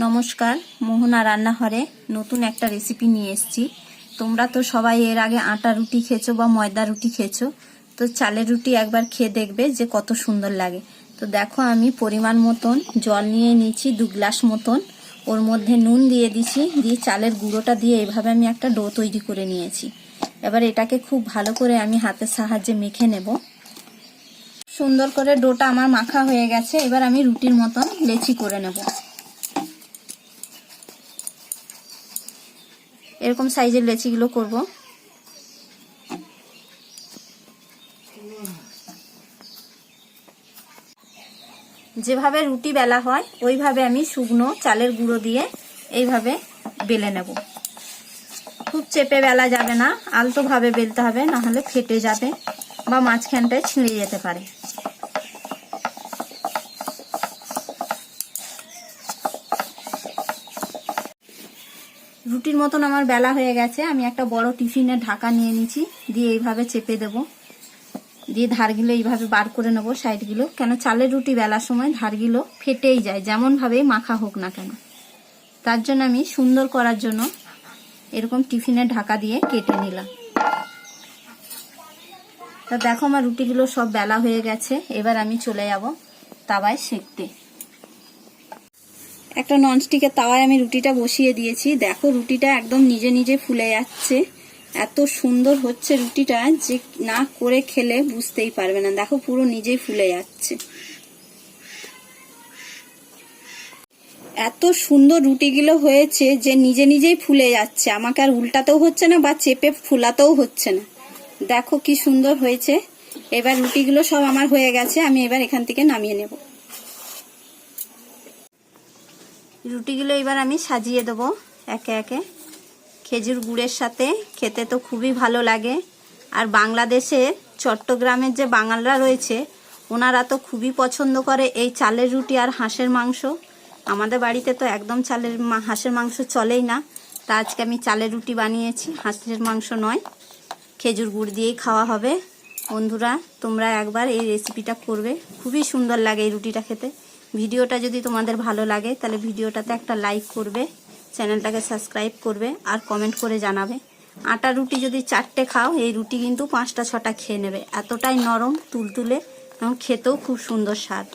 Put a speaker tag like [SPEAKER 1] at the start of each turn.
[SPEAKER 1] নমস্কার, মোহনা রান্নাঘরে নতুন একটা রেসিপি নিয়ে এসেছি। তোমরা তো সবাই এর আগে আটা রুটি খেয়েছো বা ময়দা রুটি খেয়েছো, তো চালের রুটি একবার খেয়ে দেখবে যে কত সুন্দর লাগে। তো দেখো, আমি পরিমাণ মতন জল নিয়ে নিয়েছি 2 গ্লাস মতন, ওর মধ্যে নুন দিয়ে দিছি, দিয়ে চালের গুঁড়োটা দিয়ে এইভাবে আমি একটা ডো তৈরি করে নিয়েছি। এবার এটাকে খুব ভালো করে আমি হাতের সাহায্যে মেখে নেব। সুন্দর করে ডোটা আমার মাখা হয়ে গেছে। এবার আমি রুটির মতন লেচি করে নেব। এরকম সাইজের লেচিগুলো করব। যেভাবে রুটি বেলা হয় ওইভাবে আমি শুকনো চালের গুঁড়ো দিয়ে এইভাবে বেলে নেব। খুব চেপে বেলা যাবে না, আলতোভাবে বেলতে হবে, না হলে ফেটে যাবে বা মাঝখানটায় ছিঁড়ে যেতে পারে। রুটির মতন আমার বেলা হয়ে গেছে। আমি একটা বড় টিফিনের ঢাকা নিয়ে নিয়েছি, দিয়ে এইভাবে চেপে দেব, দিয়ে ধারগুলো এইভাবে বার করে নেবো সাইডগুলো। কেন চালের রুটি বেলার সময় ধারগুলো ফেটেই যায়, যেমন ভাবে মাখা হোক না কেন। তার জন্য আমি সুন্দর করার জন্য এরকম টিফিনের ঢাকা দিয়ে কেটে নিলাম। তা দেখো, আমার রুটিগুলো সব বেলা হয়ে গেছে। এবার আমি চলে যাব তাওয়ায় সেঁকতে। একটা ননস্টিকের তাওয়ায় আমি রুটিটা বসিয়ে দিয়েছি। দেখো, রুটিটা একদম নিজে নিজে ফুলে যাচ্ছে। এত সুন্দর হচ্ছে রুটিটা যে না করে খেলে বুঝতেই পারবে না। দেখো, পুরো নিজেই ফুলে যাচ্ছে। এত সুন্দর রুটিগুলো হয়েছে যে নিজে নিজেই ফুলে যাচ্ছে, আমাকে আর উল্টাতেও হচ্ছে না বা চেপে ফুলাতেও হচ্ছে না। দেখো কি সুন্দর হয়েছে। এবার রুটিগুলো সব আমার হয়ে গেছে, আমি এবার এখান থেকে নামিয়ে নেব। রুটিগুলো এবার আমি সাজিয়ে দেবো একে একে। খেজুর গুড়ের সাথে খেতে তো খুবই ভালো লাগে। আর বাংলাদেশে চট্টগ্রামের যে বাঙালরা রয়েছে, ওনারা তো খুবই পছন্দ করে এই চালের রুটি আর হাঁসের মাংস। আমাদের বাড়িতে তো একদম হাঁসের মাংস চলেই না। তা আজকে আমি চালের রুটি বানিয়েছি, হাঁসের মাংস নয়, খেজুর গুড় দিয়েই খাওয়া হবে। বন্ধুরা, তোমরা একবার এই রেসিপিটা করবে, খুবই সুন্দর লাগে এই রুটিটা খেতে। ভিডিওটা যদি তোমাদের ভালো লাগে তাহলে ভিডিওটাতে একটা লাইক করবে, চ্যানেলটাকে সাবস্ক্রাইব করবে আর কমেন্ট করে জানাবে। আটা রুটি যদি 4টে খাও, এই রুটি কিন্তু 5টা 6টা খেয়ে নেবে। এতটাই নরম তুলতুলে এবং খেতেও খুব সুন্দর স্বাদ।